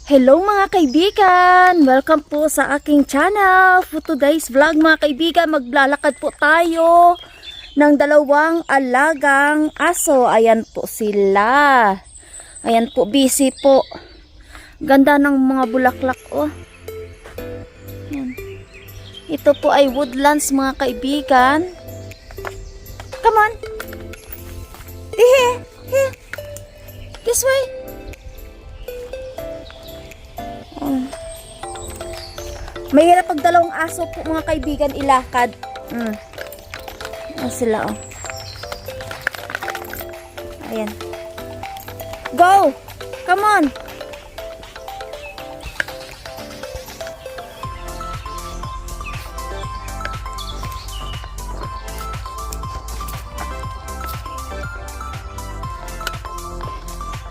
Hello mga kaibigan! Welcome po sa aking channel. For today's vlog mga kaibigan, maglalakad po tayo ng dalawang alagang aso. Ayan po sila. Ayan po, busy po. Ganda ng mga bulaklak oh. Ayan. Ito po ay woodlands mga kaibigan. Come on! Here! This way! Mahirap pag dalawang aso po mga kaibigan ilakad. Sila oh. Ayan. Go! Come on!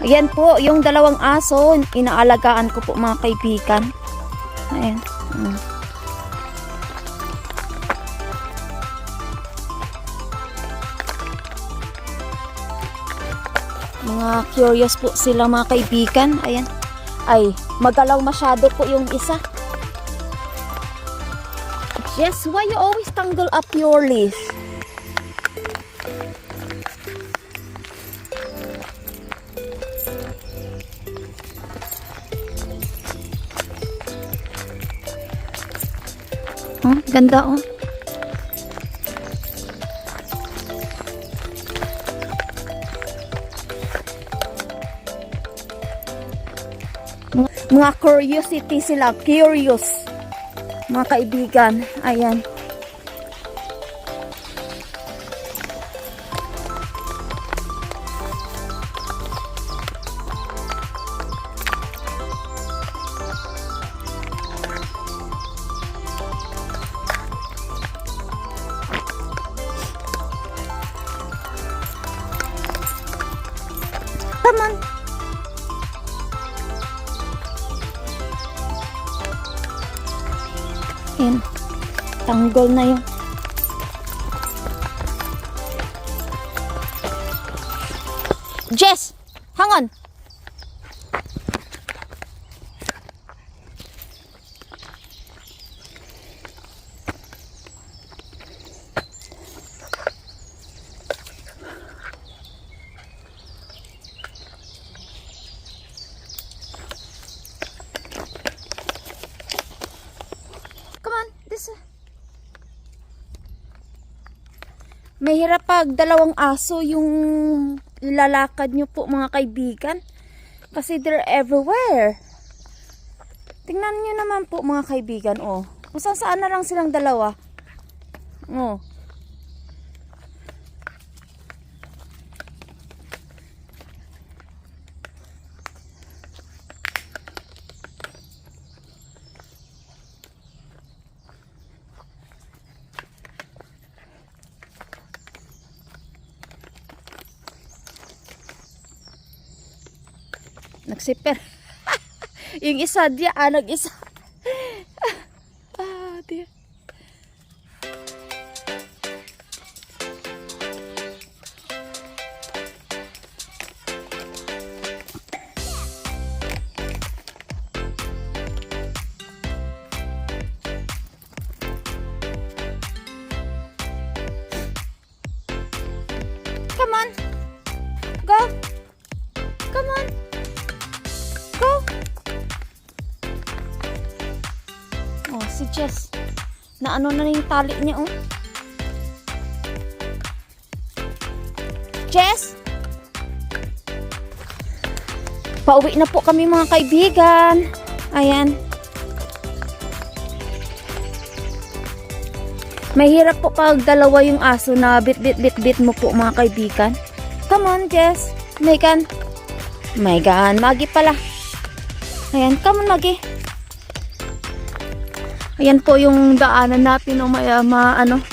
Ayan po, yung dalawang aso, inaalagaan ko po mga kaibigan. Ayan. Mga curious po sila mga kaibigan. Ayan. Ay, magalaw masyado po yung isa. Jess, why you always tangle up your leash? Ganda oh. Mga curiosity sila, curious. Mga kaibigan, ayan. Come on. Ayan. Tanggol na yun. Jess! Hang on! Mahirap pag dalawang aso yung ilalakad nyo po mga kaibigan. Kasi they're everywhere. Tingnan nyo naman po mga kaibigan. Oh. Kung saan na lang silang dalawa. Oh. Nagsiper. Yung isa dia, nag-isa. Dia. Come on. Go. Come on. Go. Oh, si Jess. Na ano na yung tali niya, oh. Jess! Pauwi na po kami mga kaibigan. Ayan. Mahirap po pag dalawa yung aso na bit mo po mga kaibigan. Come on, Jess. Megan. Magi pala. Ayan, come on, Magi. Ayan po yung daanan natin, may ano.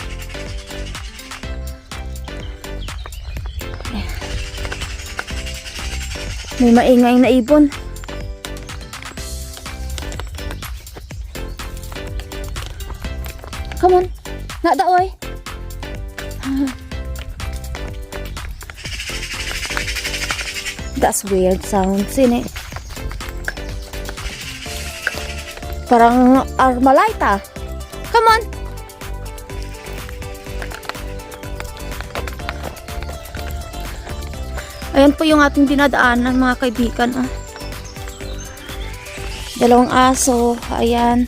May maingay na ibon. Come on. Nadaoy. That's weird sounds, isn't it? Parang Armalite. Come on. Ayan po yung ating dinadaanan mga kaibigan. Dalawang aso. Ayan.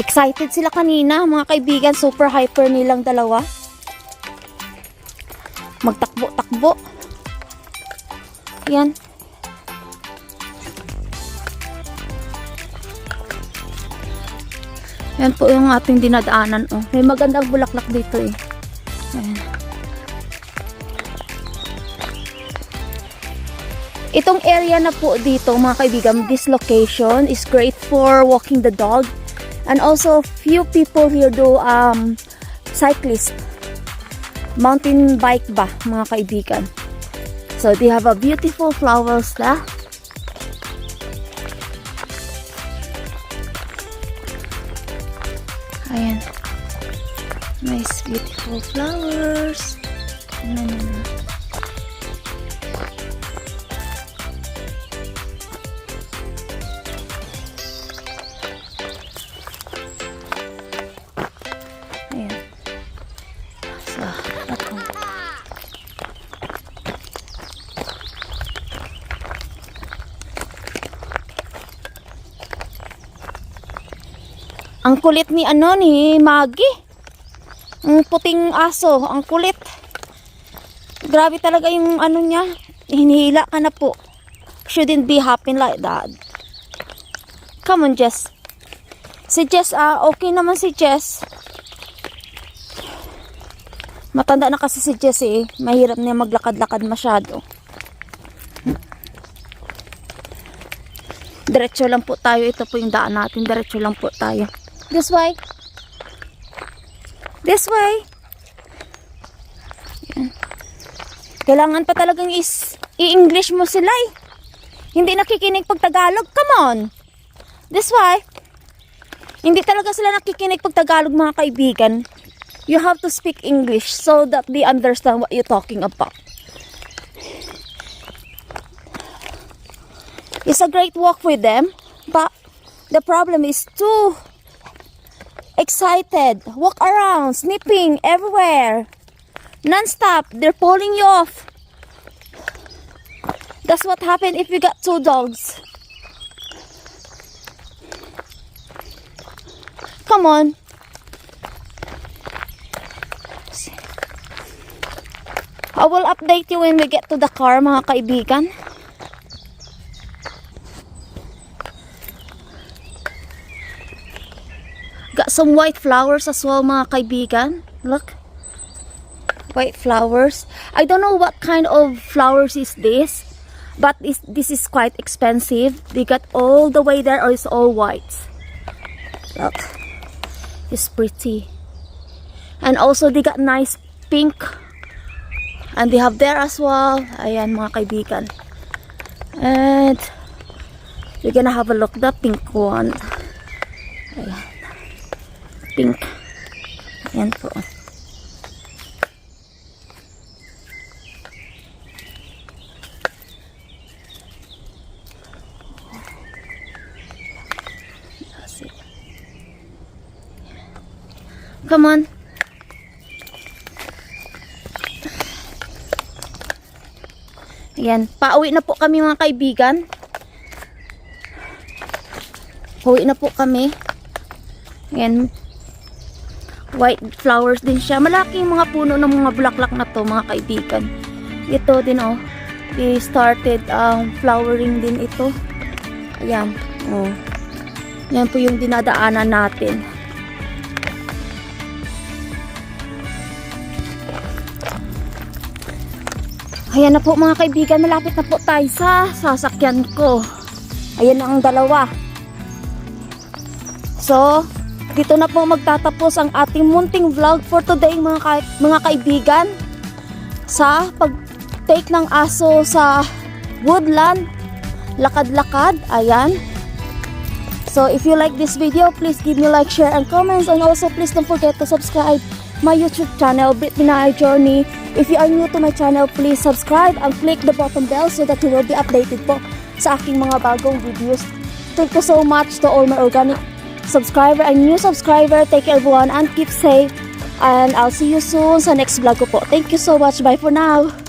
Excited sila kanina mga kaibigan. Super hyper nilang dalawa. Magtakbo-takbo. Yan. Yan po yung ating dinadaanan. Oh. May magandang bulaklak dito eh. Ayan. Itong area na po dito mga kaibigan, this location is great for walking the dog. And also few people here do cyclist. Mountain bike ba mga kaibigan. So they have a beautiful flowers lah. Ayan. Nice beautiful flowers. Ayan. So, ako. Ang kulit ni Maggie. Ang puting aso, ang kulit. Grabe talaga yung niya. Hinihila ka na po. Shouldn't be happen like that. Come on, Jess. Si Jess, okay naman si Jess. Matanda na kasi si Jess eh. Mahirap niya maglakad-lakad masyado. Diretso lang po tayo. Ito po yung daan natin. Diretso lang po tayo. This way. This way. Yan. Kailangan pa talagang i-English mo sila eh. Hindi nakikinig pag Tagalog. Come on. This way. Hindi talaga sila nakikinig pag Tagalog mga kaibigan. You have to speak English so that they understand what you're talking about. It's a great walk with them, but the problem is too excited. Walk around, snipping everywhere. Non-stop. They're pulling you off. That's what happened if you got two dogs. Come on. I will update you when we get to the car, mga kaibigan. Got some white flowers as well, mga kaibigan. Look. White flowers. I don't know what kind of flowers is this, but this is quite expensive. They got all the way there, or it's all white. Look. It's pretty. And also they got nice pink. And they have there as well. Ayan mga kaibigan. And we're gonna have a look the pink one. Ayan. Pink. Ayan po. Come on. Ayan, pauwi na po kami mga kaibigan. Pauwi na po kami. Ayan. White flowers din siya. Malaking mga puno ng mga bulaklak na to mga kaibigan. Ito din oh. They started flowering din ito. Ayan. Oh. Yan po yung dinadaanan natin. Ayan na po mga kaibigan, malapit na po tayo sa sasakyan ko. Ayan na ang dalawa. So, dito na po magtatapos ang ating munting vlog for today mga kaibigan. Sa pag-take ng aso sa Woodland. lakad-lakad. Ayan. So if you like this video, please give me like, share, and comments. And also please don't forget to subscribe my YouTube channel, BritPinay Journey. If you are new to my channel, please subscribe and click the button bell so that you will be updated po sa aking mga bagong videos. Thank you so much to all my organic subscriber and new subscriber. Take care everyone and keep safe. And I'll see you soon sa next vlog ko po. Thank you so much. Bye for now.